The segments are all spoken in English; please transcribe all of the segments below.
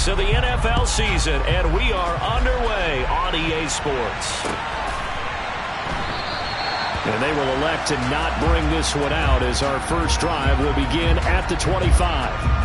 weeks of the NFL season, and we are underway on EA Sports. And they will elect to not bring this one out as our first drive will begin at the 25.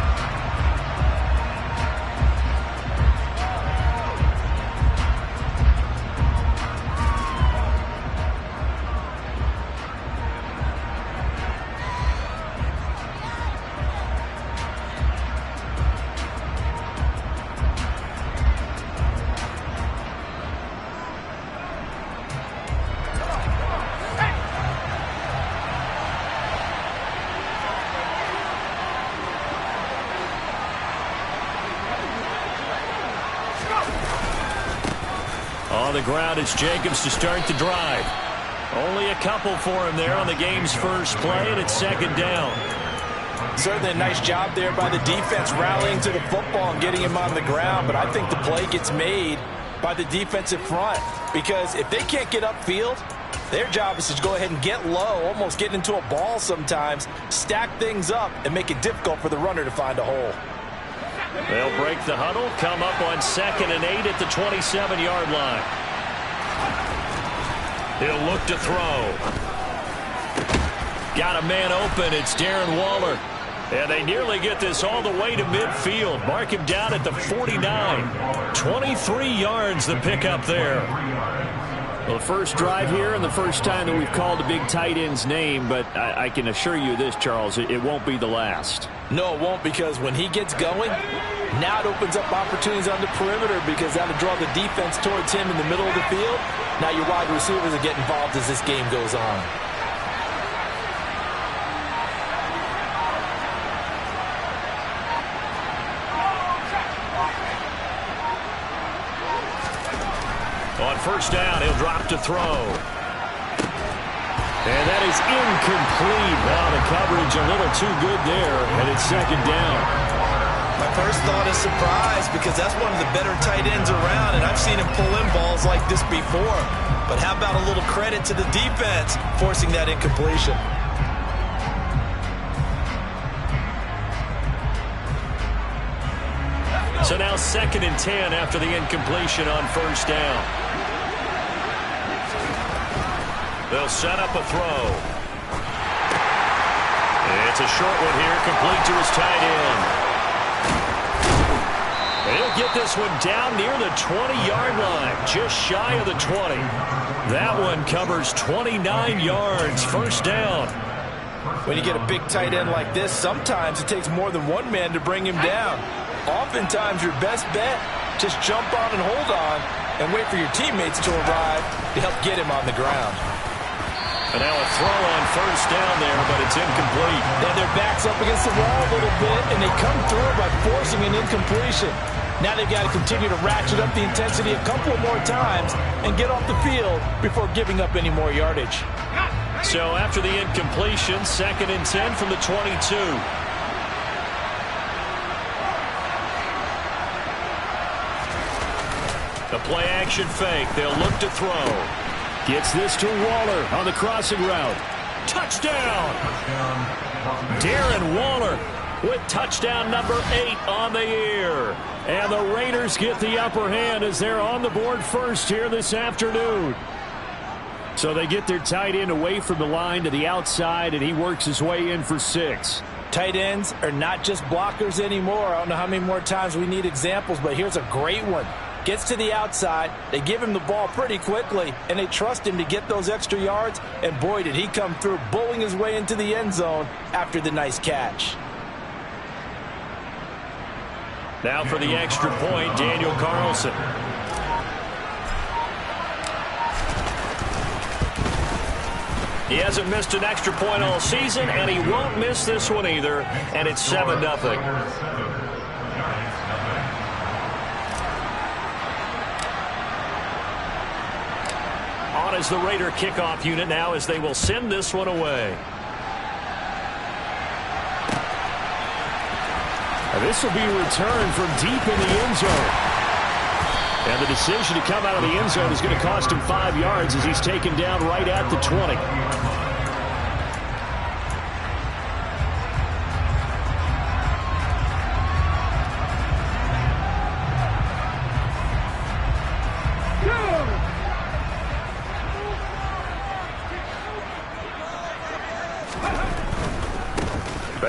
On the ground, it's Jacobs to start the drive. Only a couple for him there on the game's first play, and it's second down. Certainly a nice job there by the defense rallying to the football and getting him on the ground, but I think the play gets made by the defensive front because if they can't get upfield, their job is to go ahead and get low, almost get into a ball sometimes, stack things up, and make it difficult for the runner to find a hole. They'll break the huddle, come up on 2nd and 8 at the 27-yard line. He'll look to throw. Got a man open. It's Darren Waller. And they nearly get this all the way to midfield. Mark him down at the 49. 23 yards the pickup there. Well, the first drive here and the first time that we've called a big tight end's name, but I can assure you this, Charles, it won't be the last. No, it won't, because when he gets going, now it opens up opportunities on the perimeter because that'll draw the defense towards him in the middle of the field. Now your wide receivers will get involved as this game goes on. On first down, he'll drop to throw. And that is incomplete. Wow, the coverage a little too good there, and it's second down. My first thought is surprise because that's one of the better tight ends around, and I've seen him pull in balls like this before. But how about a little credit to the defense forcing that incompletion? So now 2nd and 10 after the incompletion on first down. They'll set up a throw. It's a short one here, complete to his tight end. He'll get this one down near the 20-yard line, just shy of the 20. That one covers 29 yards, first down. When you get a big tight end like this, sometimes it takes more than one man to bring him down. Oftentimes, your best bet, just jump on and hold on and wait for your teammates to arrive to help get him on the ground. And now a throw on first down there, but it's incomplete. Now their back's up against the wall a little bit, and they come through by forcing an incompletion. Now they've got to continue to ratchet up the intensity a couple more times and get off the field before giving up any more yardage. So after the incompletion, 2nd and 10 from the 22. The play-action fake. They'll look to throw. Gets this to Waller on the crossing route. Touchdown! Darren Waller with touchdown number 8 on the year. And the Raiders get the upper hand as they're on the board first here this afternoon. So they get their tight end away from the line to the outside, and he works his way in for 6. Tight ends are not just blockers anymore. I don't know how many more times we need examples, but here's a great one. Gets to the outside, they give him the ball pretty quickly, and they trust him to get those extra yards, and boy, did he come through, bullying his way into the end zone after the nice catch. Now for the extra point, Daniel Carlson. He hasn't missed an extra point all season, and he won't miss this one either, and it's 7-0. On is the Raider kickoff unit now as they will send this one away. And this will be returned from deep in the end zone. And the decision to come out of the end zone is going to cost him 5 yards as he's taken down right at the 20.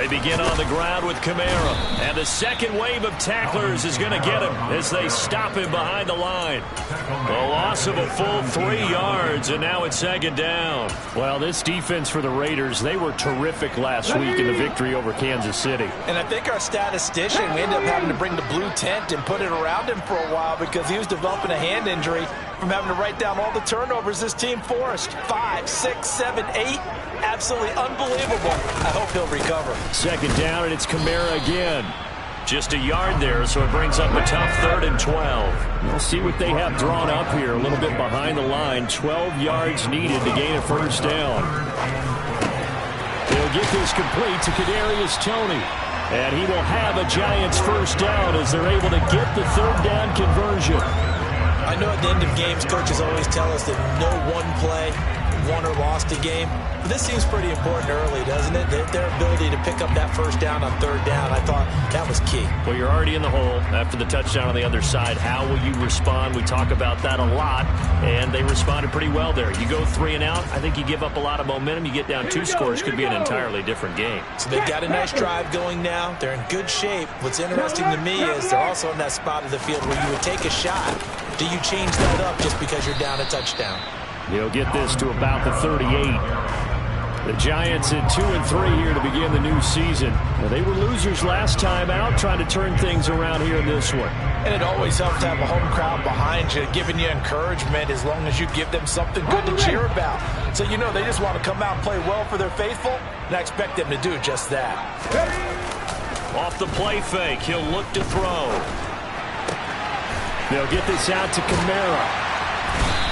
They begin on the ground with Kamara. And the second wave of tacklers is going to get him as they stop him behind the line. A loss of a full 3 yards, and now it's second down. Well, this defense for the Raiders, they were terrific last week in the victory over Kansas City. And I think our statistician, we ended up having to bring the blue tent and put it around him for a while because he was developing a hand injury from having to write down all the turnovers this team forced. 5, 6, 7, 8. Absolutely unbelievable. I hope he'll recover. Second down, and it's Kamara again. Just a yard there, so it brings up a tough 3rd and 12. We'll see what they have drawn up here. A little bit behind the line. 12 yards needed to gain a first down. They'll get this complete to Kadarius Toney. And he will have a Giants first down as they're able to get the 3rd down conversion. I know at the end of games, coaches always tell us that no one play won or lost a game. But this seems pretty important early, doesn't it? Their ability to pick up that first down on 3rd down, I thought that was key. Well, you're already in the hole after the touchdown on the other side. How will you respond? We talk about that a lot, and they responded pretty well there. You go 3 and out, I think you give up a lot of momentum. You get down 2 scores, could be an entirely different game. So they've got a nice drive going now. They're in good shape. What's interesting to me is they're also in that spot of the field where you would take a shot. Do you change that up just because you're down a touchdown? He'll get this to about the 38. The Giants at 2 and 3 here to begin the new season. Well, they were losers last time out, trying to turn things around here in this one. And it always helps to have a home crowd behind you, giving you encouragement as long as you give them something good to cheer about. So you know they just want to come out and play well for their faithful, and I expect them to do just that. Off the play fake, he'll look to throw. They'll get this out to Kamara.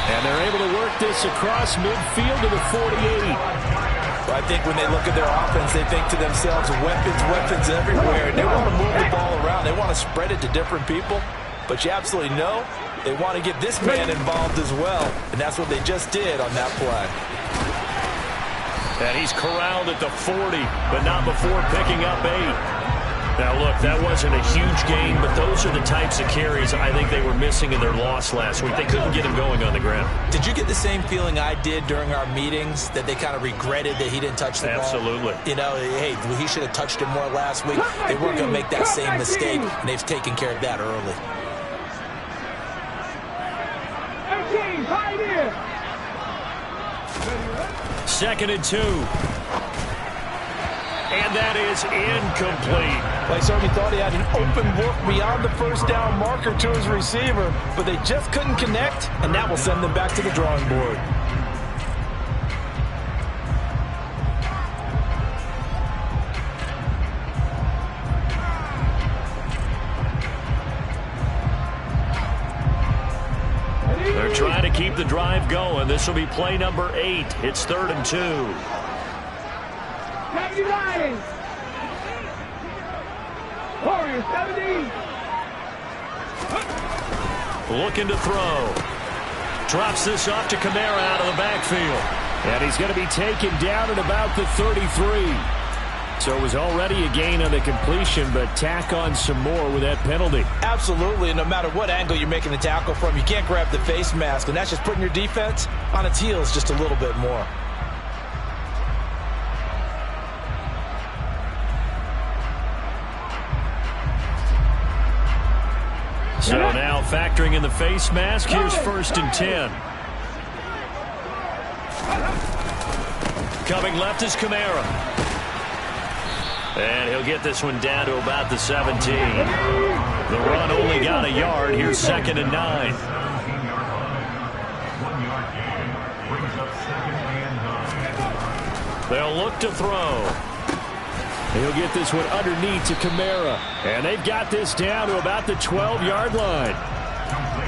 And they're able to work this across midfield to the 48. Well, I think when they look at their offense, they think to themselves, weapons everywhere. And they want to move the ball around. They want to spread it to different people. But you absolutely know they want to get this man involved as well. And that's what they just did on that play. And he's corralled at the 40, but not before picking up 8. Now, look, that wasn't a huge gain, but those are the types of carries I think they were missing in their loss last week. They couldn't get him going on the ground. Did you get the same feeling I did during our meetings, that they kind of regretted that he didn't touch the ball? Absolutely. You know, hey, he should have touched it more last week. They weren't going to make that same mistake, and they've taken care of that early. Second and 2. And that is incomplete. Like Serby thought he had an open look beyond the first down marker to his receiver, but they just couldn't connect, and that will send them back to the drawing board. They're trying to keep the drive going. This will be play number 8. It's 3rd and 2. Warriors 17. Looking to throw. Drops this off to Kamara out of the backfield. And he's going to be taken down at about the 33. So it was already a gain on the completion, but tack on some more with that penalty. Absolutely, and no matter what angle you're making the tackle from, you can't grab the face mask, and that's just putting your defense on its heels just a little bit more. So now factoring in the face mask, here's 1st and 10. Coming left is Kamara. And he'll get this one down to about the 17. The run only got a yard. Here's 2nd and 9. They'll look to throw. He'll get this one underneath to Kamara. And they've got this down to about the 12-yard line.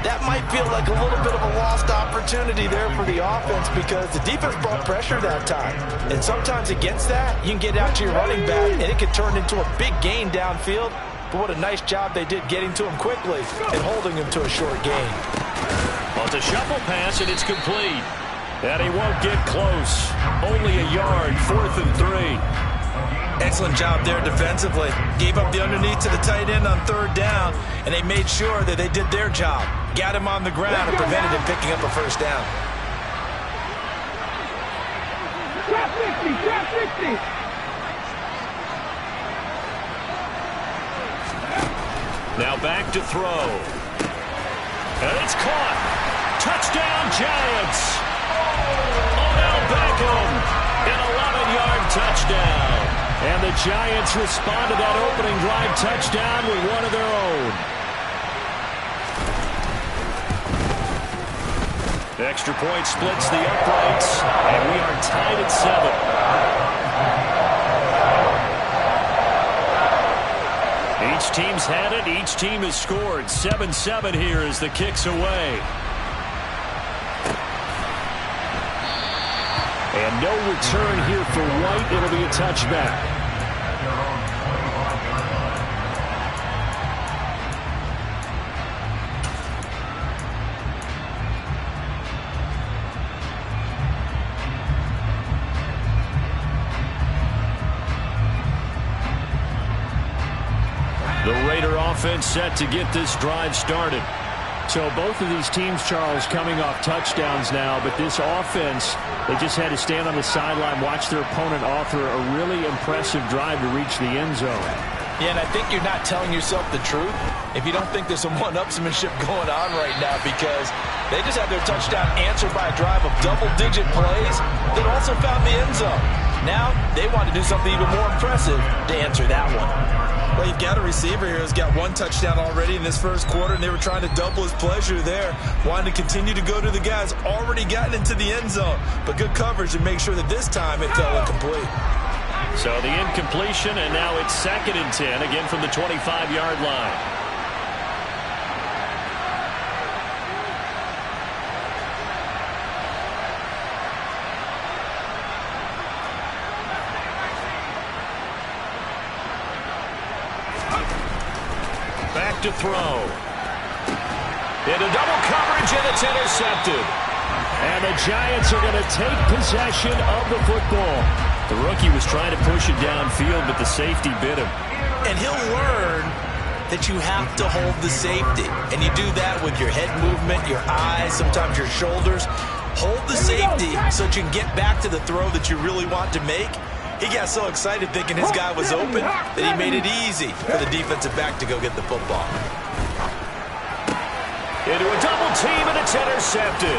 That might feel like a little bit of a lost opportunity there for the offense because the defense brought pressure that time. And sometimes against that, you can get out to your running back, and it can turn into a big gain downfield. But what a nice job they did getting to him quickly and holding him to a short gain. Well, it's a shuffle pass, and it's complete. And he won't get close. Only a yard, 4th and 3. Excellent job there defensively. Gave up the underneath to the tight end on 3rd down, and they made sure that they did their job. Got him on the ground and prevented him picking up a first down. Trap 60, trap 60. Now back to throw. And it's caught. Touchdown, Giants. Odell Beckham, an 11-yard touchdown. And the Giants respond to that opening drive touchdown with one of their own. The extra point splits the uprights, and we are tied at 7. Each team's had it. Each team has scored. 7-7 here as the kick's away. And no return here for White. It'll be a touchback. The Raider offense set to get this drive started. So both of these teams, Charles, coming off touchdowns now, but this offense, they just had to stand on the sideline, watch their opponent author a really impressive drive to reach the end zone. Yeah, and I think you're not telling yourself the truth if you don't think there's some one-upsmanship going on right now, because they just had their touchdown answered by a drive of double-digit plays that also found the end zone. Now they want to do something even more impressive to answer that one. Well, you've got a receiver here who's got one touchdown already in this first quarter, and they were trying to double his pleasure there, wanting to continue to go to the guys already gotten into the end zone. But good coverage to make sure that this time it fell incomplete. So the incompletion, and now it's 2nd and 10, again from the 25-yard line. Back to throw. Into double coverage, and it's intercepted. And the Giants are going to take possession of the football. The rookie was trying to push it downfield, but the safety bit him. And he'll learn that you have to hold the safety. And you do that with your head movement, your eyes, sometimes your shoulders. Hold the safety so that you can get back to the throw that you really want to make. He got so excited thinking his guy was open that he made it easy for the defensive back to go get the football. Into a double team, and it's intercepted.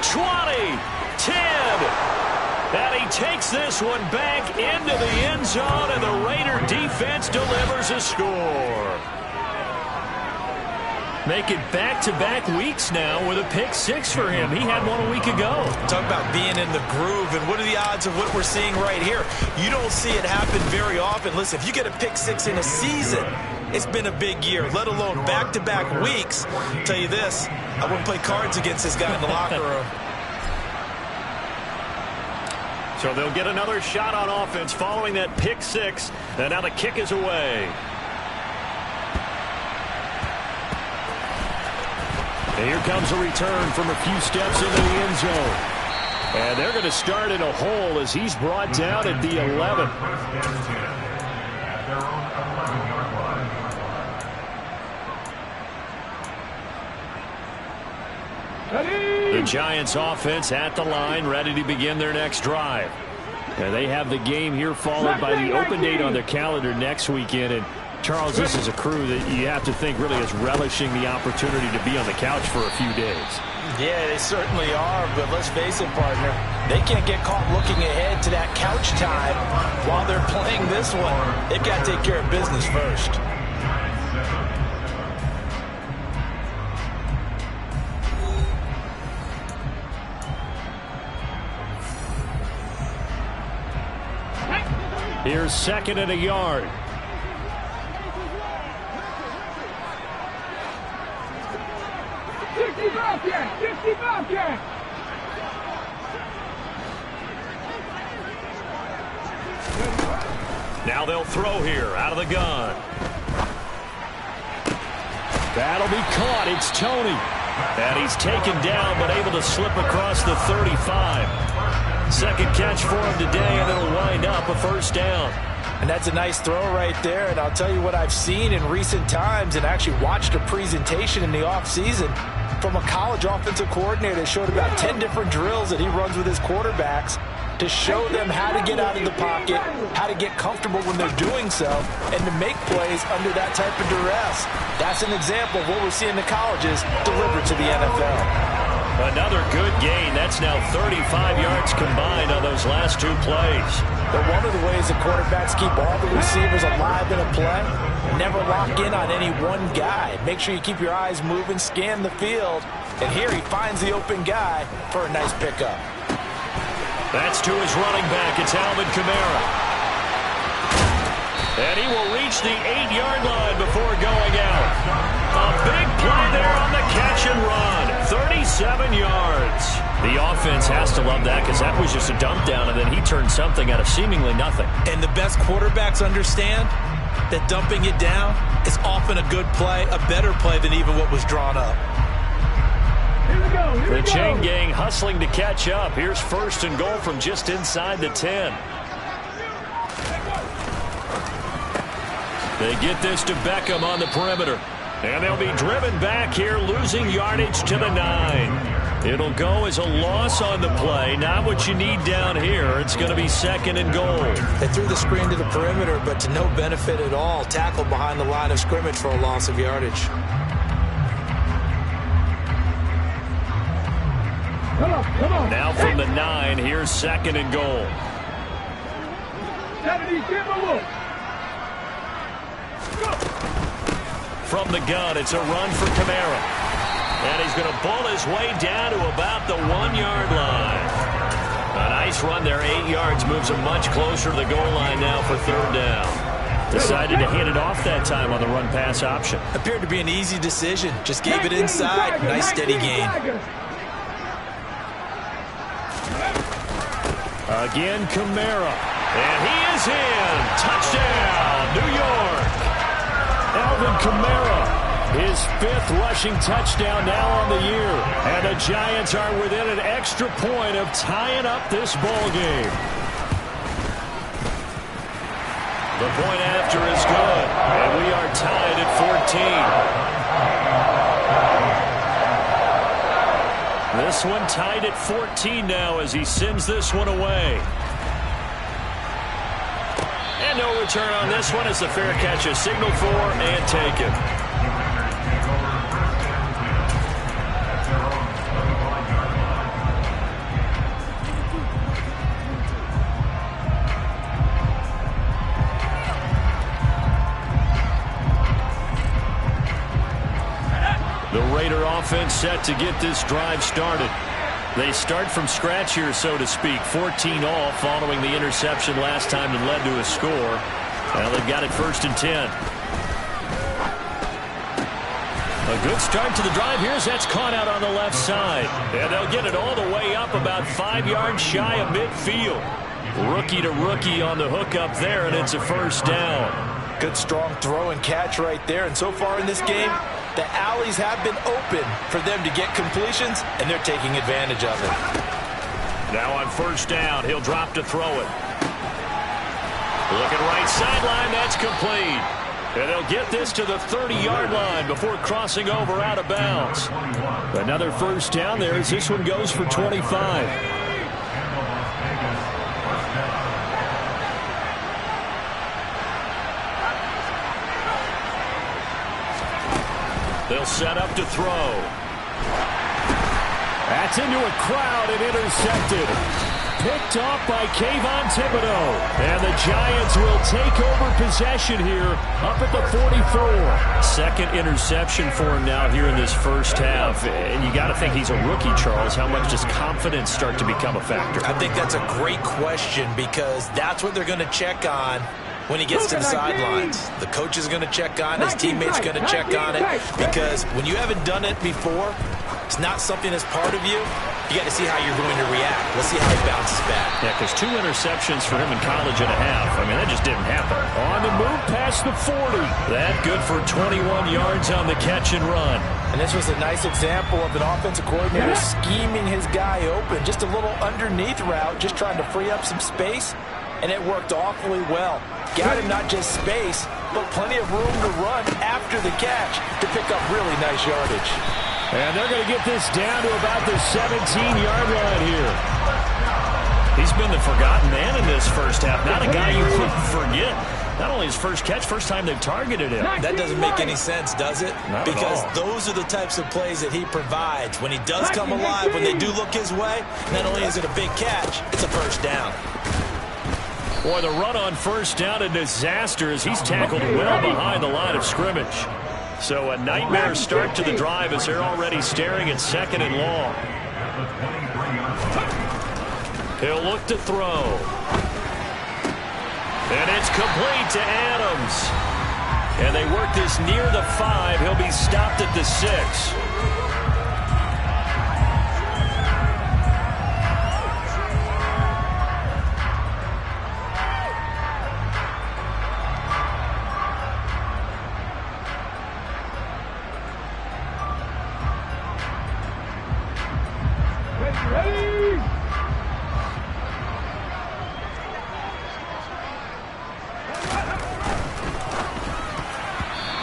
20, 10. And he takes this one back into the end zone, and the Raider defense delivers a score. Make it back-to-back weeks now with a pick 6 for him. He had one a week ago. Talk about being in the groove, and what are the odds of what we're seeing right here? You don't see it happen very often. Listen, if you get a pick 6 in a season, it's been a big year, let alone back-to-back weeks. I'll tell you this, I wouldn't play cards against this guy in the locker room. So they'll get another shot on offense following that pick 6, and now the kick is away. And here comes a return from a few steps into the end zone. And they're going to start in a hole as he's brought down at the 11. The Giants offense at the line, ready to begin their next drive. And they have the game here followed by the open date on their calendar next weekend. And Charles, this is a crew that you have to think really is relishing the opportunity to be on the couch for a few days. Yeah, they certainly are, but let's face it, partner, they can't get caught looking ahead to that couch time while they're playing this one. They've got to take care of business first. Here's 2nd and a yard. Now they'll throw here out of the gun. That'll be caught. It's Toney. And he's taken down but able to slip across the 35. Second catch for him today, and it'll wind up a first down. And that's a nice throw right there. And I'll tell you what I've seen in recent times and actually watched a presentation in the offseason from a college offensive coordinator that showed about 10 different drills that he runs with his quarterbacks to show them how to get out of the pocket, how to get comfortable when they're doing so, and to make plays under that type of duress. That's an example of what we're seeing the colleges deliver to the NFL. Another good gain. That's now 35 yards combined on those last two plays. But one of the ways the quarterbacks keep all the receivers alive in a play, never lock in on any one guy. Make sure you keep your eyes moving, scan the field, and here he finds the open guy for a nice pickup. That's to his running back. It's Alvin Kamara. And he will reach the 8-yard line before going out. A big play there on the catch and run. 37 yards. The offense has to love that because that was just a dump down, and then he turned something out of seemingly nothing. And the best quarterbacks understand that dumping it down is often a good play, a better play than even what was drawn up. The chain gang hustling to catch up. Here's 1st and goal from just inside the 10. They get this to Beckham on the perimeter. And they'll be driven back here, losing yardage to the 9. It'll go as a loss on the play. Not what you need down here. It's going to be 2nd and goal. They threw the screen to the perimeter, but to no benefit at all. Tackled behind the line of scrimmage for a loss of yardage. Come on. Now from the 9, here's 2nd and goal. 70, give him a look. From the gun, it's a run for Kamara. And he's going to pull his way down to about the 1-yard line. A nice run there, 8 yards, moves him much closer to the goal line now for 3rd down. Decided to hand it off that time on the run-pass option. Appeared to be an easy decision. Just gave it inside. Nice steady gain. Again, Kamara. And he is in. Touchdown, New York. Alvin Kamara, his 5th rushing touchdown now on the year. And the Giants are within an extra point of tying up this ball game. The point after is good, and we are tied at 14. This one tied at 14 now as he sends this one away. And no return on this one as the fair catch is signaled for and taken. The Raider offense set to get this drive started. They start from scratch here, so to speak. 14 all following the interception last time that led to a score. Now they've got it 1st and 10. A good start to the drive here as that's caught out on the left side. And they'll get it all the way up about 5 yards shy of midfield. Rookie to rookie on the hook up there, and it's a 1st down. Good strong throw and catch right there. And so far in this game, the alleys have been open for them to get completions, and they're taking advantage of it. Now on 1st down, he'll drop to throw it. Looking right sideline, that's complete. And they'll get this to the 30-yard line before crossing over out of bounds. Another 1st down there as this one goes for 25. They'll set up to throw. That's into a crowd and intercepted. Picked off by Kayvon Thibodeaux. And the Giants will take over possession here up at the 44. 2nd interception for him now here in this 1st half. And you got to think he's a rookie, Charles. How much does confidence start to become a factor? I think that's a great question because that's what they're going to check on when he gets to the sidelines. The coach is going to check on it. His teammates going to check on it. Because when you haven't done it before, it's not something that's part of you. You got to see how you're going to react. Let's see how he bounces back. Yeah, because 2 interceptions for him in college and a half. I mean, that just didn't happen. On the move past the 40. That good for 21 yards on the catch and run. And this was a nice example of an offensive coordinator scheming his guy open. Just a little underneath route, just trying to free up some space. And it worked awfully well. Got him not just space, but plenty of room to run after the catch to pick up really nice yardage. And they're going to get this down to about the 17-yard line here. He's been the forgotten man in this first half. Not a guy you could forget. Not only his first catch, first time they've targeted him. That doesn't make any sense, does it? Not because at all. those are the types of plays that he provides. When he does come alive, when they do look his way, not only is it a big catch, it's a first down. Boy, the run on first down, a disaster as he's tackled well behind the line of scrimmage. So a nightmare start to the drive as they're already staring at 2nd and long. He'll look to throw. And it's complete to Adams. And they work this near the 5. He'll be stopped at the 6.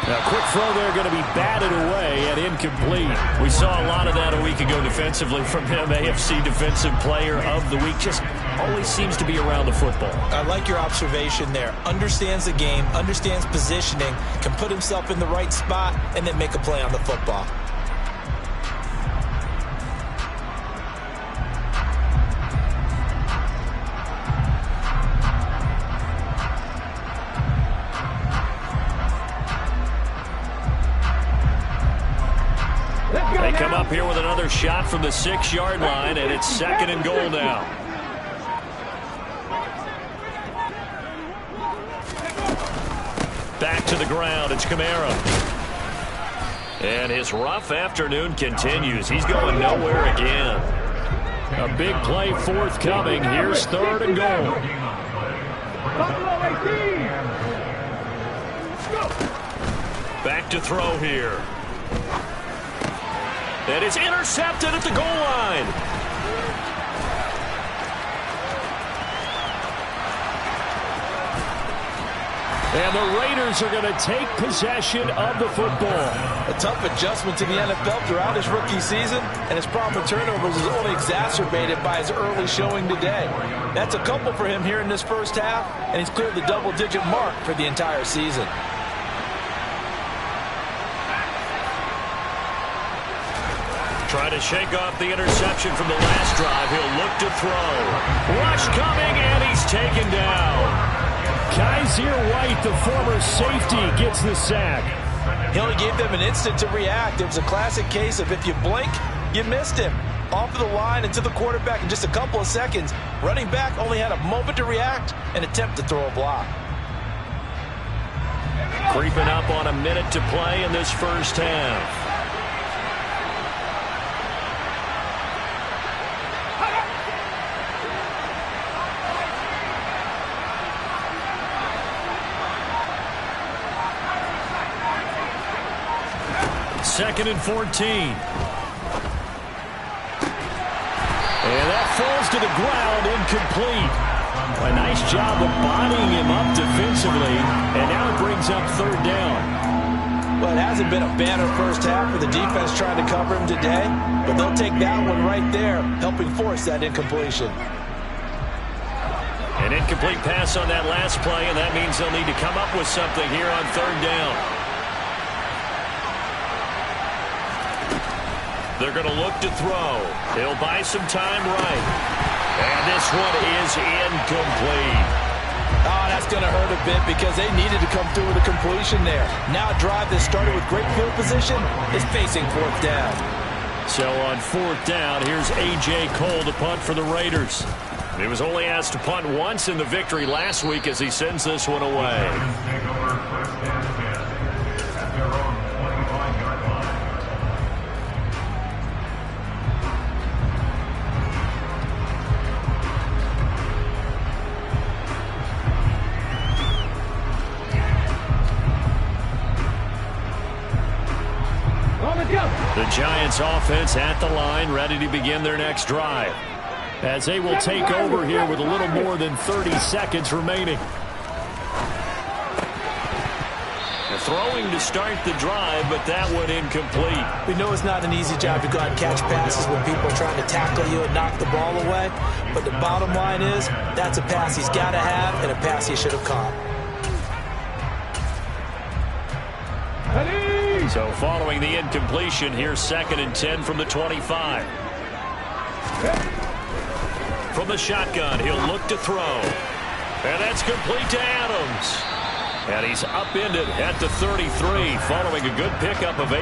Now, quick throw there going to be batted away and incomplete. We saw a lot of that a week ago defensively from him. AFC Defensive Player of the Week. Just always seems to be around the football. I like your observation there. Understands the game, understands positioning, can put himself in the right spot, and then make a play on the football. They come up here with another shot from the 6-yard line, and it's 2nd and goal now. Back to the ground. It's Kamara. And his rough afternoon continues. He's going nowhere again. A big play forthcoming. Here's 3rd and goal. Back to throw here. And it's intercepted at the goal line. And the Raiders are going to take possession of the football. A tough adjustment to the NFL throughout his rookie season, and his problem with turnovers is only exacerbated by his early showing today. That's a couple for him here in this first half, and he's cleared the double-digit mark for the entire season. Trying to shake off the interception from the last drive. He'll look to throw. Rush coming, and he's taken down. Kaiser White, the former safety, gets the sack. He only gave them an instant to react. It was a classic case of if you blink, you missed him. Off of the line and to the quarterback in just a couple of seconds. Running back only had a moment to react and attempt to throw a block. Creeping up on a minute to play in this first half. Second and 14. And that falls to the ground, incomplete. A nice job of bodying him up defensively, and now it brings up 3rd down. Well, it hasn't been a banner first half for the defense trying to cover him today, but they'll take that one right there, helping force that incompletion. An incomplete pass on that last play, and that means they'll need to come up with something here on 3rd down. They're going to look to throw. He'll buy some time right. And this one is incomplete. Oh, that's going to hurt a bit because they needed to come through with a completion there. Now a drive that started with great field position is facing 4th down. So on 4th down, here's A.J. Cole to punt for the Raiders. He was only asked to punt once in the victory last week as he sends this one away. The Giants offense at the line, ready to begin their next drive, as they will take over here with a little more than 30 seconds remaining. The throwing to start the drive, but that one incomplete. We know it's not an easy job to go out and catch passes when people are trying to tackle you and knock the ball away. But the bottom line is, that's a pass he's got to have and a pass he should have caught. So following the incompletion, here's 2nd and 10 from the 25. From the shotgun, he'll look to throw. And that's complete to Adams. And he's upended at the 33 following a good pickup of 8.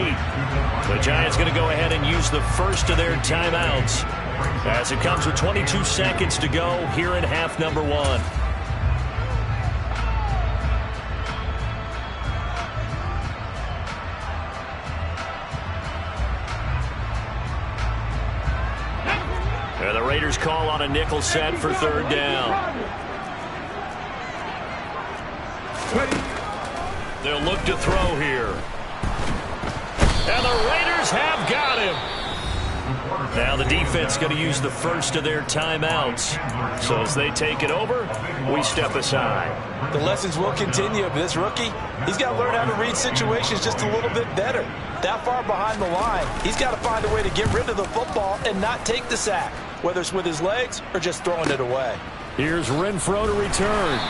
The Giants going to go ahead and use the first of their timeouts as it comes with 22 seconds to go here in half number 1. And the Raiders call on a nickel set for 3rd down. They'll look to throw here. And the Raiders have got him. Now the defense going to use the first of their timeouts. So as they take it over, we step aside. The lessons will continue, but this rookie, he's got to learn how to read situations just a little bit better. That far behind the line, he's got to find a way to get rid of the football and not take the sack, whether it's with his legs or just throwing it away. Here's Renfrow to return.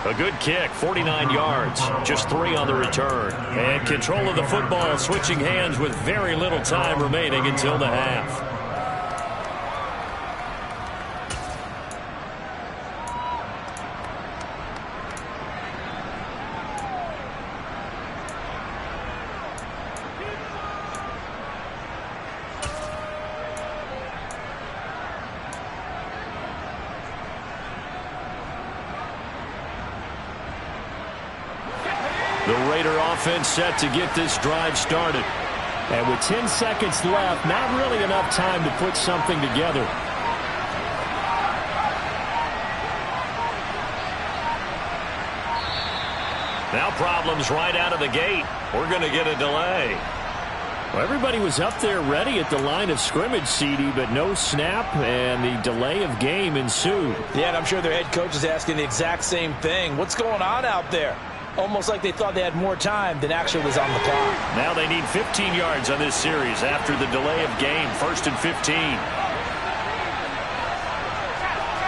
A good kick, 49 yards, just 3 on the return. And control of the football, switching hands with very little time remaining until the half. The Raider offense set to get this drive started. And with 10 seconds left, not really enough time to put something together. Now problems right out of the gate. We're going to get a delay. Well, everybody was up there ready at the line of scrimmage, CD, but no snap, and the delay of game ensued. Yeah, and I'm sure their head coach is asking the exact same thing. What's going on out there? Almost like they thought they had more time than actually was on the clock. Now they need 15 yards on this series after the delay of game. 1st and 15.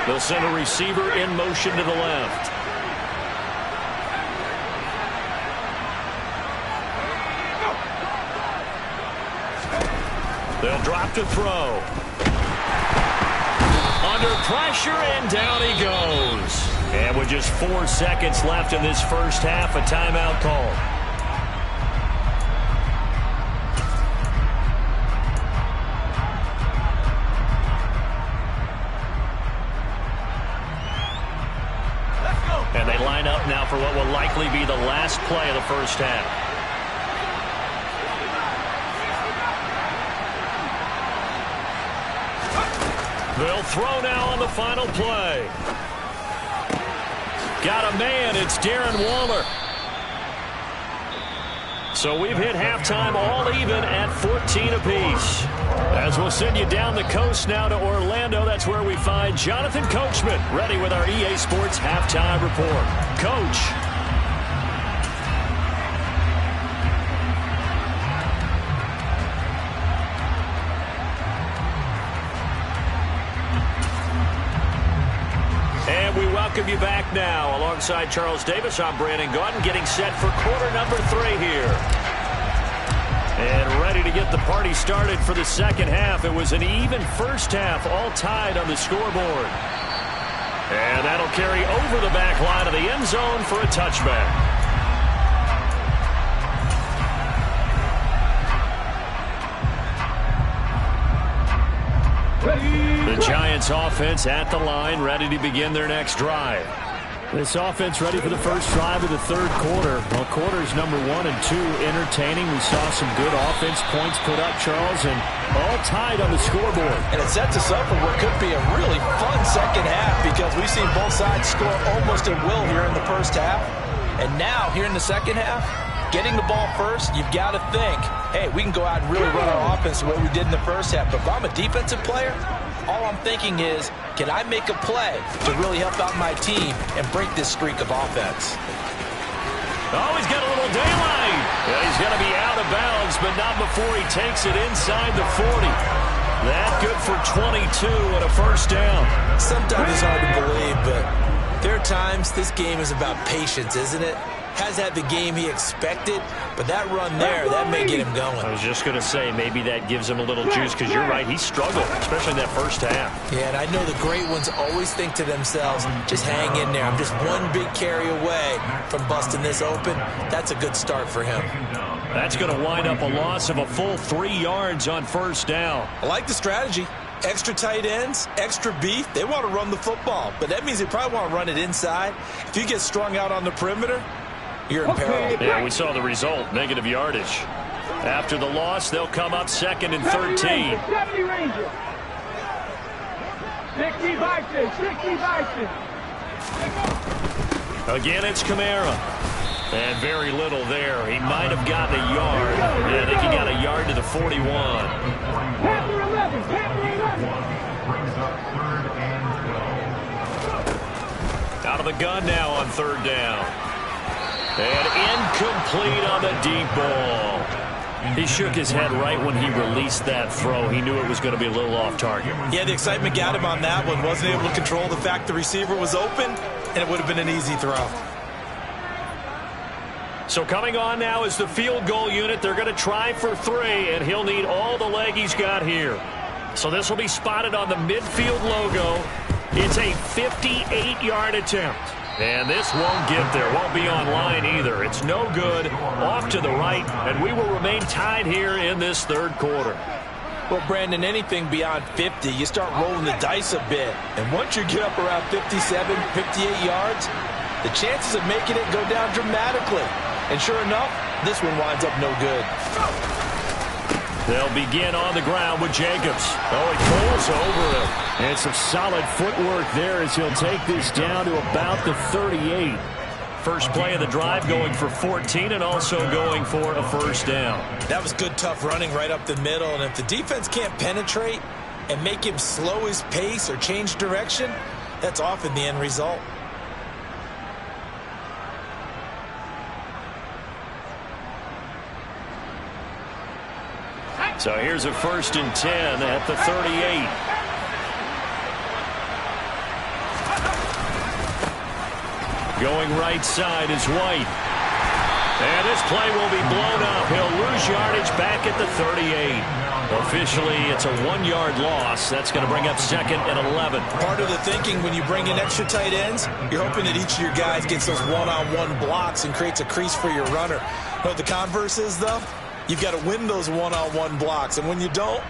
They'll send a receiver in motion to the left. They'll drop to throw. Under pressure, and down he goes. And with just 4 seconds left in this first half, a timeout call. And they line up now for what will likely be the last play of the first half. They'll throw now on the final play. Got a man, it's Darren Waller. So we've hit halftime all even at 14 apiece. As we'll send you down the coast now to Orlando, that's where we find Jonathan Coachman ready with our EA Sports Halftime Report. Coach. Welcome you back now. Alongside Charles Davis, I'm Brandon Gaudin, getting set for quarter number 3 here. And ready to get the party started for the second half. It was an even first half, all tied on the scoreboard. And that'll carry over the back line of the end zone for a touchback. The Giants offense at the line, ready to begin their next drive. This offense ready for the first drive of the third quarter. Well, quarters number 1 and 2 entertaining. We saw some good offense points put up, Charles, and all tied on the scoreboard. And it sets us up for what could be a really fun second half because we've seen both sides score almost at will here in the first half. And now, here in the second half, getting the ball first, you've got to think, hey, we can go out and really run our offense the way we did in the first half. But if I'm a defensive player, all I'm thinking is, can I make a play to really help out my team and break this streak of offense? Oh, he's got a little daylight. Yeah, he's going to be out of bounds, but not before he takes it inside the 40. That good for 22 and a first down. Sometimes it's hard to believe, but there are times this game is about patience, isn't it? Has had the game he expected, but that run there, that may get him going. I was just going to say, maybe that gives him a little juice, because you're right, he struggled, especially in that first half. Yeah, and I know the great ones always think to themselves, just hang in there. I'm just one big carry away from busting this open. That's a good start for him. That's going to wind up a loss of a full 3 yards on first down. I like the strategy. Extra tight ends, extra beef. They want to run the football, but that means they probably want to run it inside. If you get strung out on the perimeter, you're in peril. Yeah, we saw the result, negative yardage. After the loss, they'll come up 2nd and 13. 70 Rangers. 60 Vikings. 60 Vikings. Again, it's Kamara. And very little there. He might have gotten a yard. Yeah, I think he got a yard to the 41. Panther 11. Panther 11. Out of the gun now on 3rd down. And incomplete on the deep ball. He shook his head right when he released that throw. He knew it was going to be a little off target. Yeah, the excitement got him on that one. Wasn't able to control the fact the receiver was open, and it would have been an easy throw. So coming on now is the field goal unit. They're going to try for 3, and he'll need all the leg he's got here. So this will be spotted on the midfield logo. It's a 58-yard attempt. And this won't get there. Won't be on line either. It's no good. Off to the right, and we will remain tied here in this 3rd quarter. Well, Brandon, anything beyond 50, you start rolling the dice a bit. And once you get up around 57, 58 yards, the chances of making it go down dramatically. And sure enough, this one winds up no good. They'll begin on the ground with Jacobs. Oh, he pulls over him. And some solid footwork there as he'll take this down to about the 38. First play of the drive going for 14 and also going for a first down. That was good, tough running right up the middle. And if the defense can't penetrate and make him slow his pace or change direction, that's often the end result. So here's a 1st and 10 at the 38. Going right side is White. And this play will be blown up. He'll lose yardage back at the 38. Officially, it's a 1-yard loss. That's going to bring up 2nd and 11. Part of the thinking when you bring in extra tight ends, you're hoping that each of your guys gets those one-on-one blocks and creates a crease for your runner. You know what the converse is, though? You've got to win those one-on-one blocks, and when you don't,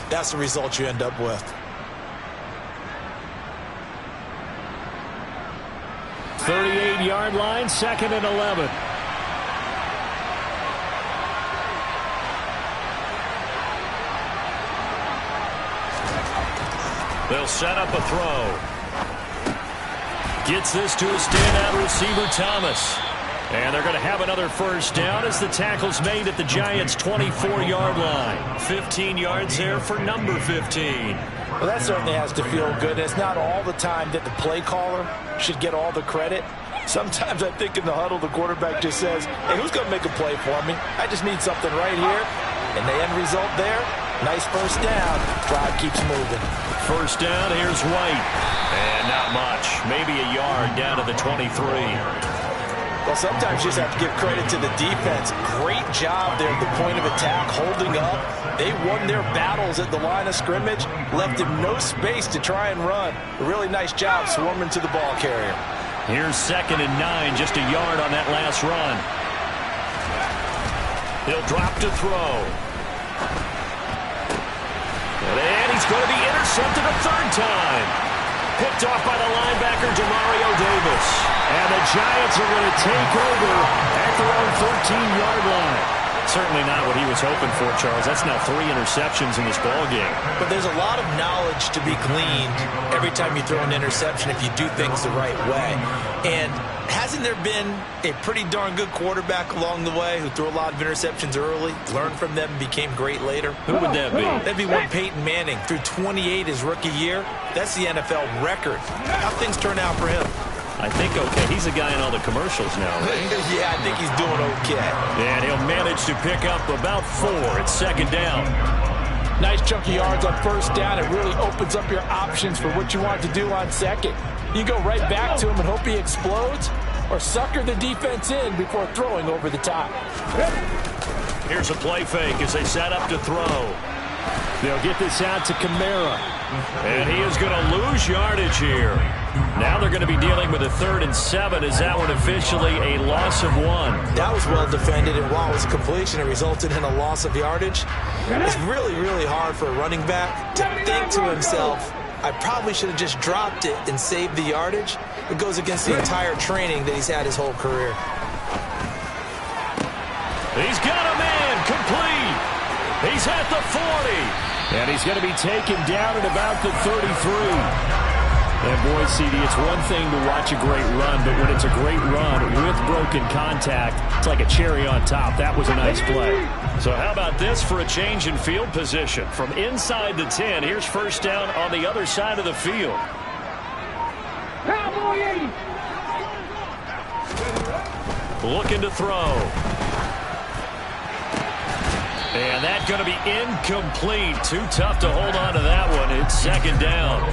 that's the result you end up with. 38-yard line, 2nd and 11. They'll set up a throw. Gets this to a standout receiver, Thomas. And they're going to have another first down as the tackle's made at the Giants' 24-yard line. 15 yards there for number 15. Well, that certainly has to feel good. It's not all the time that the play caller should get all the credit. Sometimes I think in the huddle, the quarterback just says, hey, who's going to make a play for me? I just need something right here. And the end result there, nice first down. Drive keeps moving. First down, here's White. And not much. Maybe a yard down to the 23. Well, sometimes you just have to give credit to the defense. Great job there at the point of attack, holding up. They won their battles at the line of scrimmage, left him no space to try and run. A really nice job swarming to the ball carrier. Here's 2nd and 9, just a yard on that last run. He'll drop to throw. And he's going to be intercepted a 3rd time. Picked off by the linebacker, Demario Davis. And the Giants are going to take over at their own 13-yard line. Certainly not what he was hoping for, Charles. That's now 3 interceptions in this ballgame. But there's a lot of knowledge to be gleaned every time you throw an interception if you do things the right way. And hasn't there been a pretty darn good quarterback along the way who threw a lot of interceptions early, learned from them, and became great later? Who would that be? That'd be one Peyton Manning. Threw 28 his rookie year. That's the NFL record. How things turn out for him? I think okay. He's a guy in all the commercials now, right? Yeah, I think he's doing okay. And he'll manage to pick up about 4 at second down. Nice chunk of yards on first down. It really opens up your options for what you want to do on second. You go right back to him and hope he explodes, or sucker the defense in before throwing over the top. Here's a play fake as they set up to throw. They'll get this out to Kamara. And he is going to lose yardage here. Now they're going to be dealing with a 3rd and 7. Is that one officially a loss of 1? That was well defended, and while it was a completion, it resulted in a loss of yardage. It's really, really hard for a running back to think to himself, I probably should have just dropped it and saved the yardage. It goes against the entire training that he's had his whole career. He's got a man complete. He's at the 40. And he's going to be taken down at about the 33. And boy, CD, it's one thing to watch a great run, but when it's a great run with broken contact, it's like a cherry on top. That was a nice play. So how about this for a change in field position? From inside the 10, here's first down on the other side of the field. Cowboy 80. Looking to throw. And that's going to be incomplete. Too tough to hold on to that one. It's second down.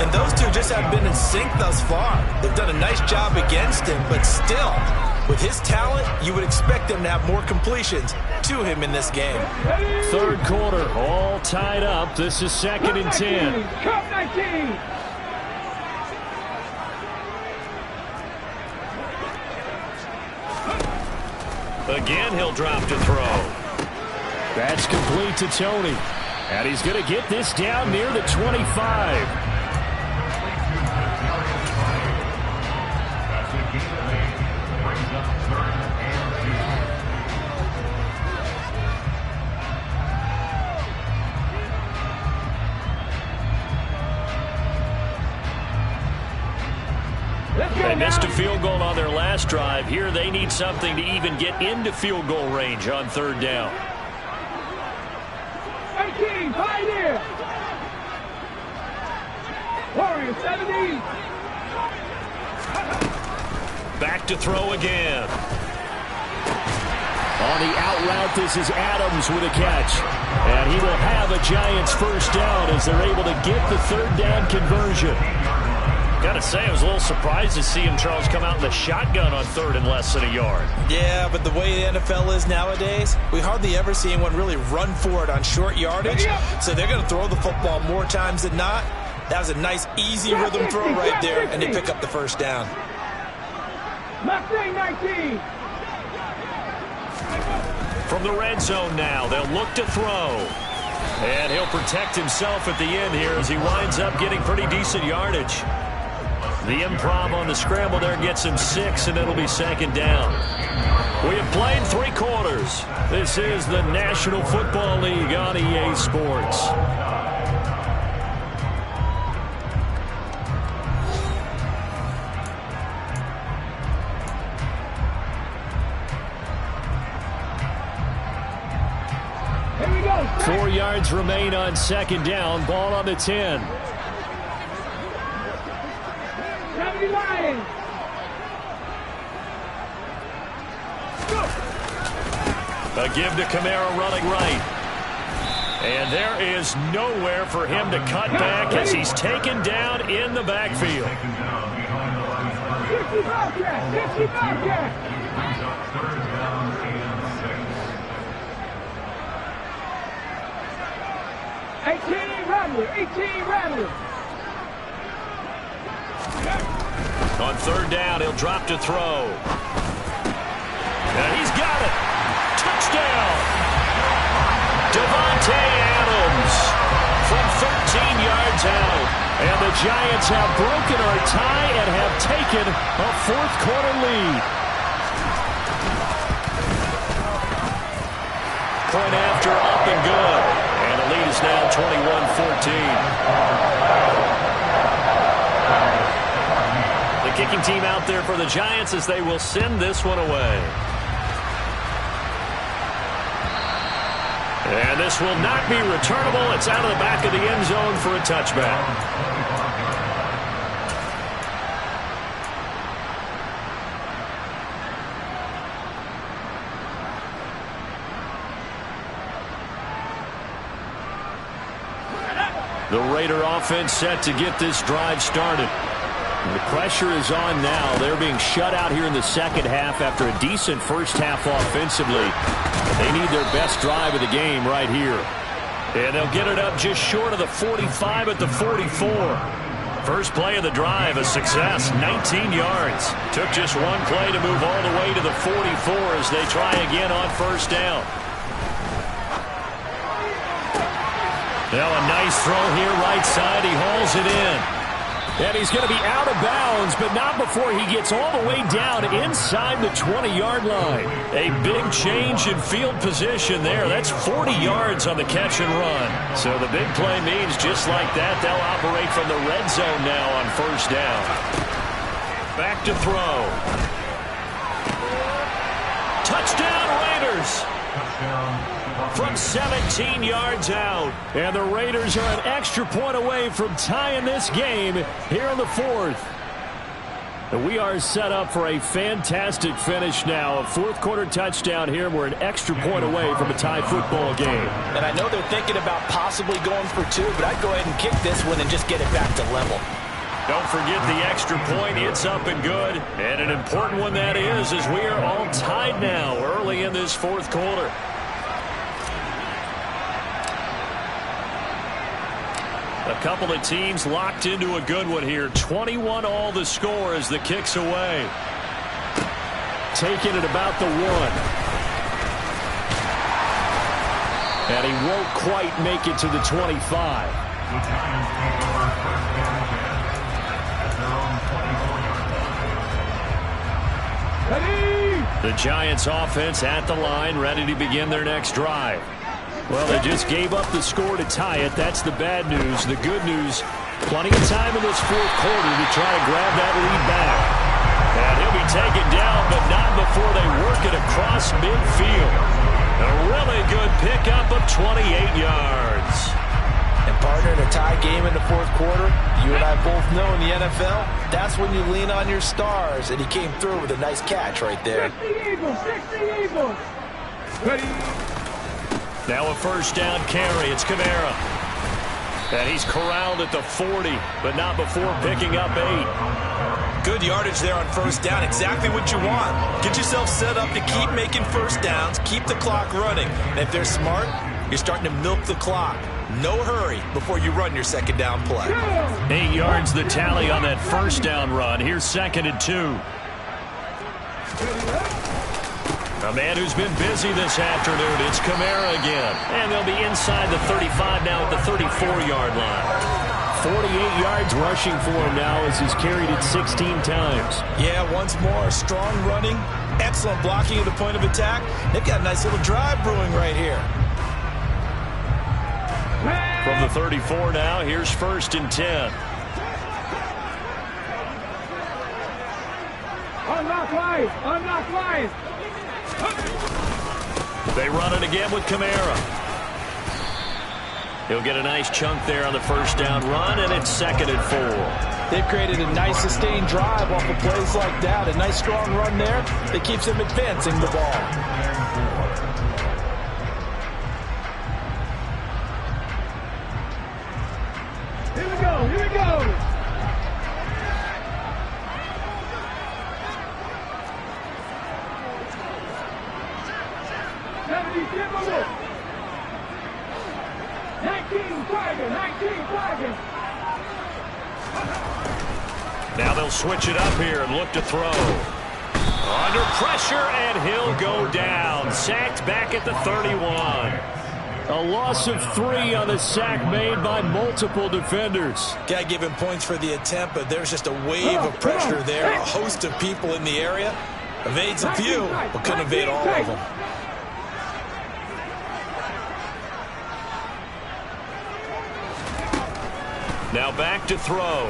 And those two just have been in sync thus far. They've done a nice job against him, but still, with his talent, you would expect them to have more completions to him in this game. 3rd quarter, all tied up. This is 2nd and 10. Cup 19. Again, he'll drop to throw. That's complete to Tony. And he's going to get this down near the 25. They missed a field goal on their last drive. Here they need something to even get into field goal range on 3rd down. 18, Pioneer. Warrior 70. Back to throw again. On the out route, this is Adams with a catch. And he will have a Giants first down as they're able to get the 3rd down conversion. Got to say, I was a little surprised to see him, Charles, come out in the shotgun on 3rd and less than a yard. Yeah, but the way the NFL is nowadays, we hardly ever see anyone really run for it on short yardage. So they're going to throw the football more times than not. That was a nice, easy rhythm throw right there, and they pick up the first down. Mustang 19. From the red zone now, they'll look to throw. And he'll protect himself at the end here as he winds up getting pretty decent yardage. The improv on the scramble there gets him 6, and it'll be second down. We have played 3 quarters. This is the National Football League on EA Sports. Here we go. 4 yards remain on second down. Ball on the 10. 70 Lions. A give to Kamara running right. And there is nowhere for him to cut back as he's taken down in the backfield. 60 Bobcat. 60 Bobcat. Rattler. On 3rd down, he'll drop to throw. And he's got it. Touchdown. Davante Adams from 13 yards out. And the Giants have broken our tie and have taken a 4th quarter lead. Point after, up and good. And the lead is now 21-14. The kicking team out there for the Giants as they will send this one away. And this will not be returnable. It's out of the back of the end zone for a touchback. The Raider offense set to get this drive started. The pressure is on now. They're being shut out here in the second half after a decent first half offensively. They need their best drive of the game right here. And they'll get it up just short of the 45 at the 44. First play of the drive, a success, 19 yards. Took just one play to move all the way to the 44 as they try again on first down. Now a nice throw here right side. He hauls it in. And he's going to be out of bounds, but not before he gets all the way down inside the 20-yard line. A big change in field position there. That's 40 yards on the catch and run. So the big play means just like that, they'll operate from the red zone now on first down. Back to throw. Touchdown Raiders! From 17 yards out. And the Raiders are an extra point away from tying this game here in the fourth. And we are set up for a fantastic finish now. A fourth-quarter touchdown here. We're an extra point away from a tie football game. And I know they're thinking about possibly going for two, but I'd go ahead and kick this one and just get it back to level. Don't forget the extra point. It's up and good. And an important one that is, as we are all tied now early in this fourth quarter. A couple of teams locked into a good one here. 21 all the score as the kick's away. Taking it about the 1. And he won't quite make it to the 25. The Giants offense at the line, ready to begin their next drive. Well, they just gave up the score to tie it. That's the bad news. The good news, plenty of time in this fourth quarter to try to grab that lead back. And he'll be taken down, but not before they work it across midfield. A really good pickup of 28 yards. And partner, in a tie game in the fourth quarter, you and I both know in the NFL, that's when you lean on your stars. And he came through with a nice catch right there. 60 Eagles, 60 Eagles. Ready. Now a first down carry. It's Kamara. And he's corralled at the 40, but not before picking up 8. Good yardage there on first down. Exactly what you want. Get yourself set up to keep making first downs. Keep the clock running. And if they're smart, you're starting to milk the clock. No hurry before you run your second down play. 8 yards the tally on that first down run. Here's 2nd and 2. A man who's been busy this afternoon, it's Kamara again. And they'll be inside the 35 now at the 34-yard line. 48 yards rushing for him now as he's carried it 16 times. Yeah, once more, strong running, excellent blocking at the point of attack. They've got a nice little drive brewing right here. From the 34 now, here's 1st and 10. Unlock line, unlock line. They run it again with Kamara. He'll get a nice chunk there on the first down run, and it's 2nd and 4. They've created a nice sustained drive off of plays like that. A nice strong run there that keeps them advancing the ball. Here we go, here we go. Now they'll switch it up here and look to throw. Under pressure, and he'll go down. Sacked back at the 31. A loss of 3 on the sack made by multiple defenders. Got to give him points for the attempt, but there's just a wave of pressure there. A host of people in the area. Evades a few, but couldn't evade all of them. Now back to throw.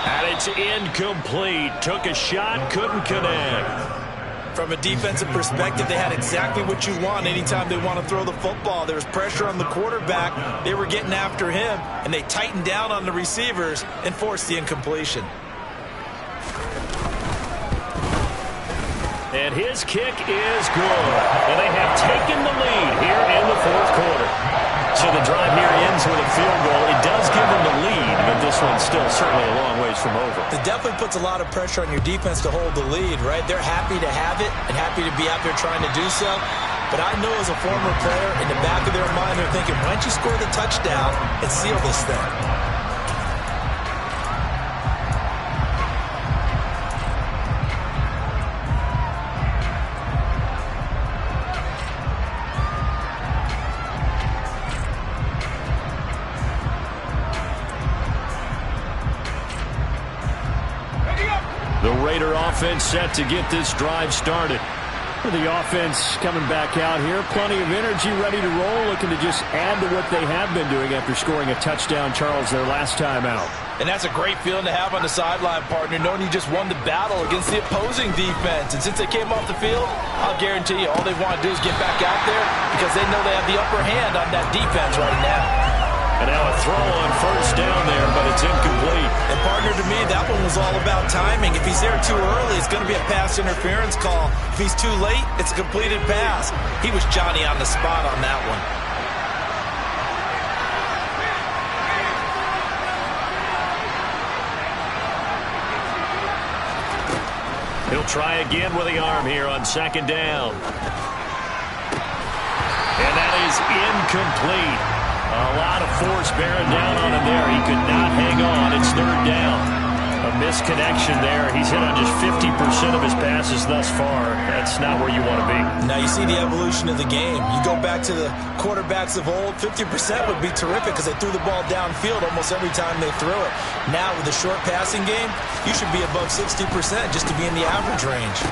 And it's incomplete. Took a shot, couldn't connect. From a defensive perspective, they had exactly what you want anytime they want to throw the football. There was pressure on the quarterback. They were getting after him, and they tightened down on the receivers and forced the incompletion. And his kick is good. And they have taken the lead here in the fourth quarter. So Unfortunately, the drive here ends with a field goal. It does give them the lead, but this one's still certainly a long ways from over. It definitely puts a lot of pressure on your defense to hold the lead, right? They're happy to have it and happy to be out there trying to do so. But I know as a former player, in the back of their mind, they're thinking, why don't you score the touchdown and seal this thing? The Raider offense set to get this drive started. The offense coming back out here. Plenty of energy, ready to roll, looking to just add to what they have been doing after scoring a touchdown, Charles, their last time out. And that's a great feeling to have on the sideline, partner, knowing you just won the battle against the opposing defense. And since they came off the field, I'll guarantee you all they want to do is get back out there because they know they have the upper hand on that defense right now. And now a throw on first down there, but it's incomplete. And partner, to me, that one was all about timing. If he's there too early, it's going to be a pass interference call. If he's too late, it's a completed pass. He was Johnny on the spot on that one. He'll try again with the arm here on second down. And that is incomplete. A lot of force bearing down on him there. He could not hang on. It's third down. A misconnection there. He's hit on just 50% of his passes thus far. That's not where you want to be. Now you see the evolution of the game. You go back to the quarterbacks of old, 50% would be terrific because they threw the ball downfield almost every time they threw it. Now with the short passing game, you should be above 60% just to be in the average range.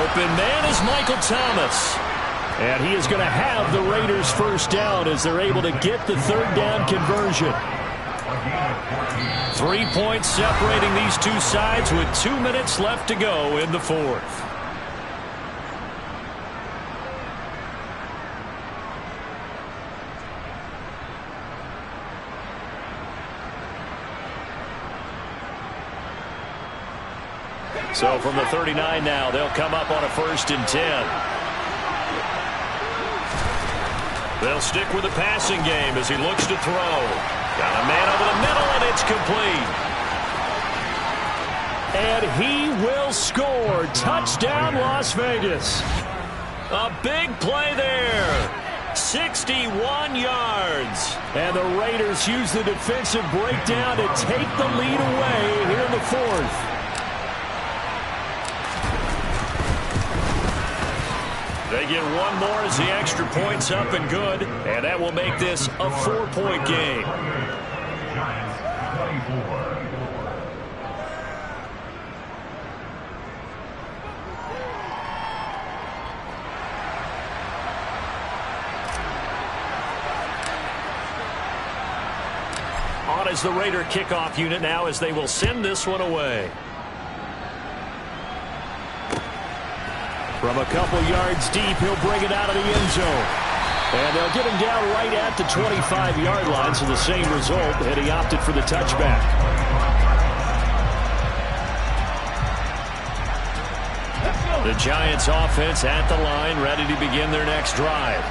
Open man is Michael Thomas. And he is going to have the Raiders first down as they're able to get the third down conversion. 3 points separating these two sides with 2 minutes left to go in the fourth. So from the 39 now, they'll come up on a 1st and 10. They'll stick with the passing game as he looks to throw. Got a man over the middle, and it's complete. And he will score. Touchdown, Las Vegas. A big play there. 61 yards. And the Raiders use the defensive breakdown to take the lead away here in the fourth. They get one more as the extra point's up and good, and that will make this a 4-point game. On as the Raider kickoff unit now as they will send this one away. From a couple yards deep, he'll bring it out of the end zone. And they'll get him down right at the 25-yard line, so the same result, and he opted for the touchback. The Giants offense at the line, ready to begin their next drive.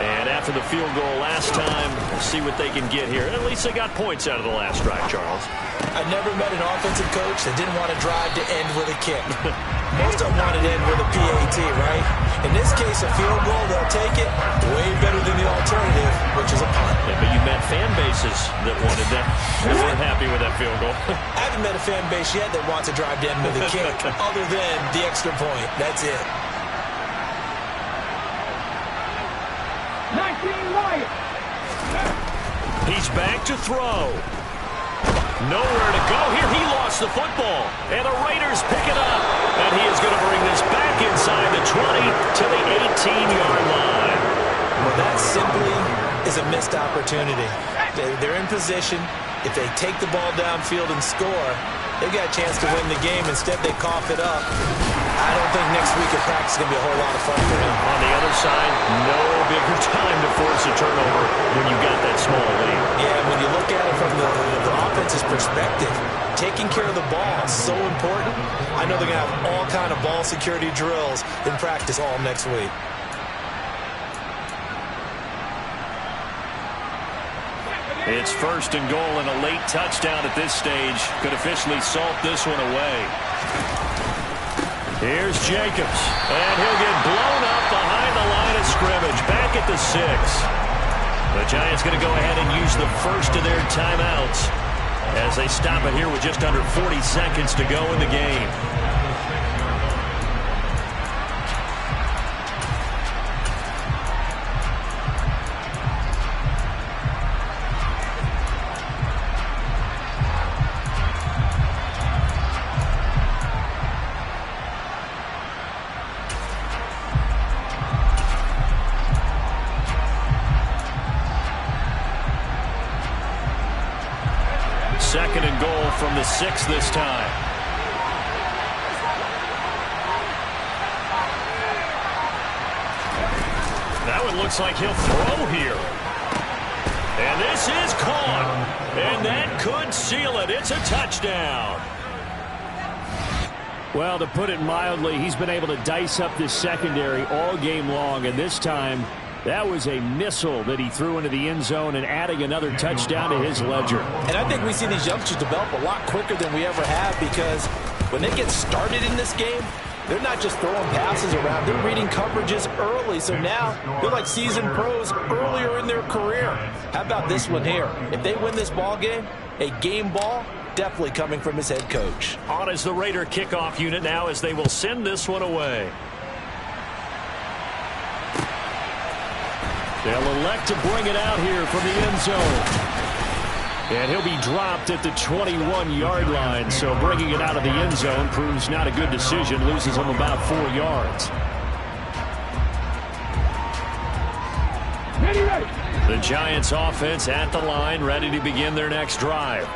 And after the field goal last time, we'll see what they can get here. At least they got points out of the last drive, Charles. I've never met an offensive coach that didn't want to drive to end with a kick. Most of them want it to end with a PAT, right? In this case, a field goal, they'll take it way better than the alternative, which is a punt. Yeah, but you met fan bases that wanted that. They weren't happy with that field goal. I haven't met a fan base yet that wants to drive to end with a kick other than the extra point. That's it. 19 Wyatt. He's back to throw. Nowhere to go here. He lost the football. And the Raiders pick it up. And he is going to bring this back inside the 20 to the 18-yard line. Well, that simply is a missed opportunity. They're in position. If they take the ball downfield and score, they've got a chance to win the game. Instead, they cough it up. I don't think next week at practice is going to be a whole lot of fun for him. On the other side, no bigger time to force a turnover when you got that small lead. Yeah, when you look at it from the offense's perspective, taking care of the ball is so important. I know they're going to have all kind of ball security drills in practice all next week. It's first and goal, and a late touchdown at this stage could officially salt this one away. Here's Jacobs, and he'll get blown up behind the line of scrimmage, back at the 6. The Giants going to go ahead and use the first of their timeouts as they stop it here with just under 40 seconds to go in the game. Second and goal from the 6 this time. That one looks like he'll throw here. And this is caught. And that could seal it. It's a touchdown. Well, to put it mildly, he's been able to dice up this secondary all game long. And this time, that was a missile that he threw into the end zone and adding another touchdown to his ledger. And I think we see these youngsters develop a lot quicker than we ever have, because when they get started in this game, they're not just throwing passes around. They're reading coverages early. So now they're like seasoned pros earlier in their career. How about this one here? If they win this ball game, a game ball, definitely coming from his head coach. On is the Raider kickoff unit now as they will send this one away. They'll elect to bring it out here from the end zone. And he'll be dropped at the 21-yard line, so bringing it out of the end zone proves not a good decision, loses him about 4 yards. The Giants offense at the line, ready to begin their next drive.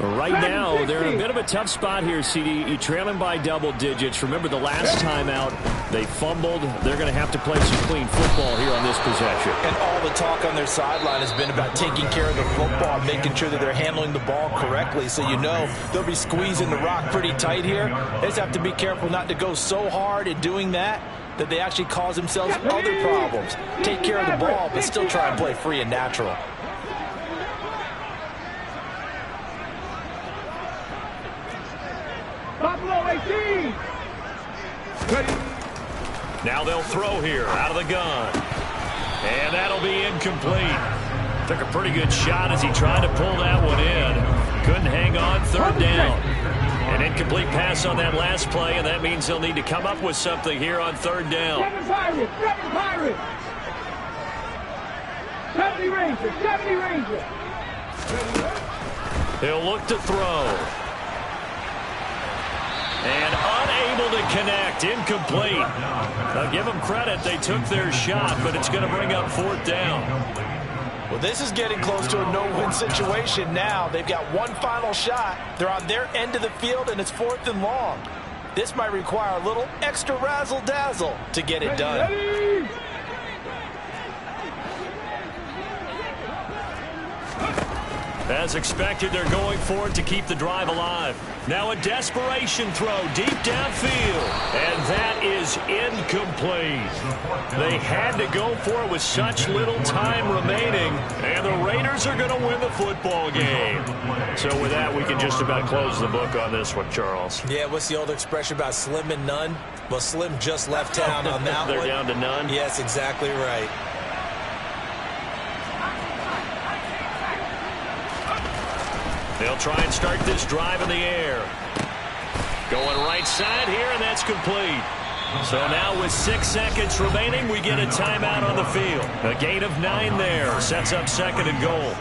Right now, they're in a bit of a tough spot here, CD. You trail them by double digits. Remember the last time out, they fumbled. They're going to have to play some clean football here on this possession. And all the talk on their sideline has been about taking care of the football, making sure that they're handling the ball correctly. So you know they'll be squeezing the rock pretty tight here. They just have to be careful not to go so hard in doing that they actually cause themselves other problems. Take care of the ball, but still try and play free and natural. Buffalo 18. Now they'll throw here out of the gun. And that'll be incomplete. Took a pretty good shot as he tried to pull that one in. Couldn't hang on, third down. An incomplete pass on that last play, and that means they'll need to come up with something here on third down. 7 Pirates, 7 Pirates. 70 Rangers, 70 Rangers. He'll look to throw. And unable to connect, incomplete. I'll give them credit, they took their shot, but it's going to bring up fourth down. Well, this is getting close to a no-win situation now. They've got one final shot. They're on their end of the field, and it's 4th and long. This might require a little extra razzle-dazzle to get it done. Ready. As expected, they're going for it to keep the drive alive. Now a desperation throw deep downfield. And that is incomplete. They had to go for it with such little time remaining. And the Raiders are going to win the football game. So with that, we can just about close the book on this one, Charles. Yeah, what's the old expression about slim and none? Well, Slim just left town on that one. They're down to none? Yes, exactly right. They'll try and start this drive in the air. Going right side here, and that's complete. So now with 6 seconds remaining, we get a timeout on the field. A gain of 9 there. Sets up second and goal.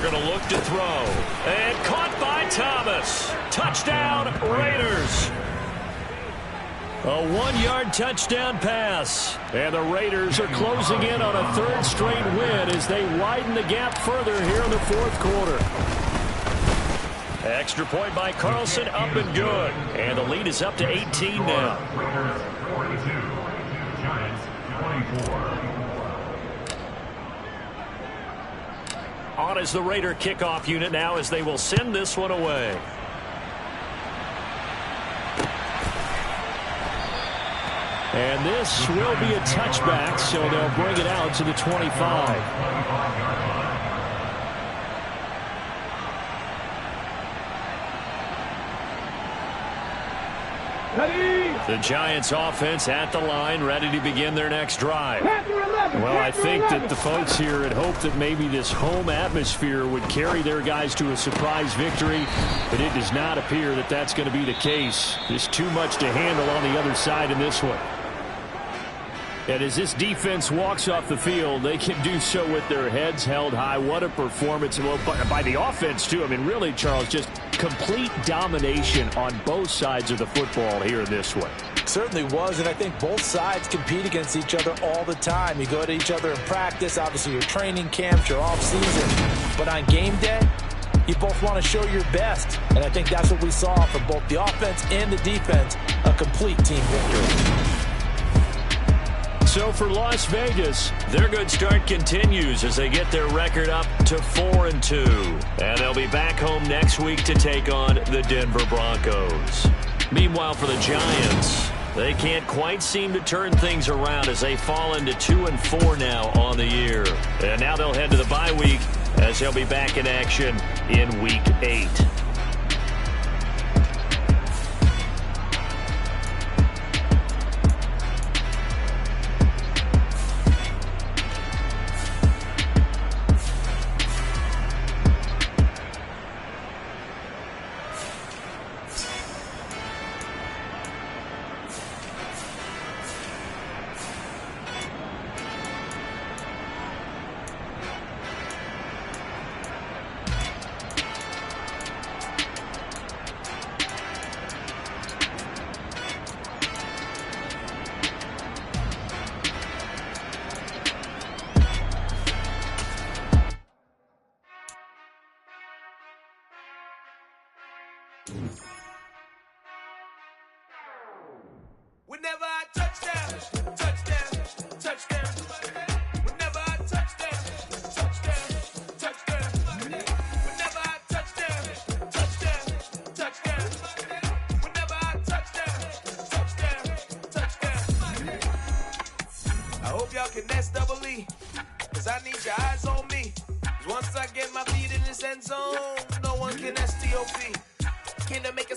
Going to look to throw. And caught by Thomas. Touchdown, Raiders. A 1-yard touchdown pass. And the Raiders are closing in on a third straight win as they widen the gap further here in the fourth quarter. Extra point by Carlson, up and good. And the lead is up to 18 now. Raiders 42, Giants 24. On is the Raider kickoff unit now as they will send this one away. And this will be a touchback, so they'll bring it out to the 25. Ready. The Giants offense at the line, ready to begin their next drive. Panther 11. Well, I Panther think 11. that the folks here had hoped that maybe this home atmosphere would carry their guys to a surprise victory, but it does not appear that that's going to be the case. Just too much to handle on the other side in this one. And as this defense walks off the field, they can do so with their heads held high. What a performance. Well, by the offense, too. I mean, really, Charles, just complete domination on both sides of the football here in this one. Certainly was, and I think both sides compete against each other all the time. You go to each other in practice, obviously your training camps, your off-season. But on game day, you both want to show your best. And I think that's what we saw from both the offense and the defense, a complete team victory. So for Las Vegas, their good start continues as they get their record up to 4-2. And they'll be back home next week to take on the Denver Broncos. Meanwhile, for the Giants, they can't quite seem to turn things around as they fall into 2-4 now on the year. And now they'll head to the bye week as they'll be back in action in Week 8. Whenever I touchdown, touchdown, touchdown. Whenever I touchdown, touchdown, touchdown. Whenever I touchdown, touchdown, touchdown. Whenever I touchdown, touchdown, touchdown. I hope y'all can nest double E, cause I need your eyes on me. Cause once I get my feet in this end zone, no one can STOP. Can I make a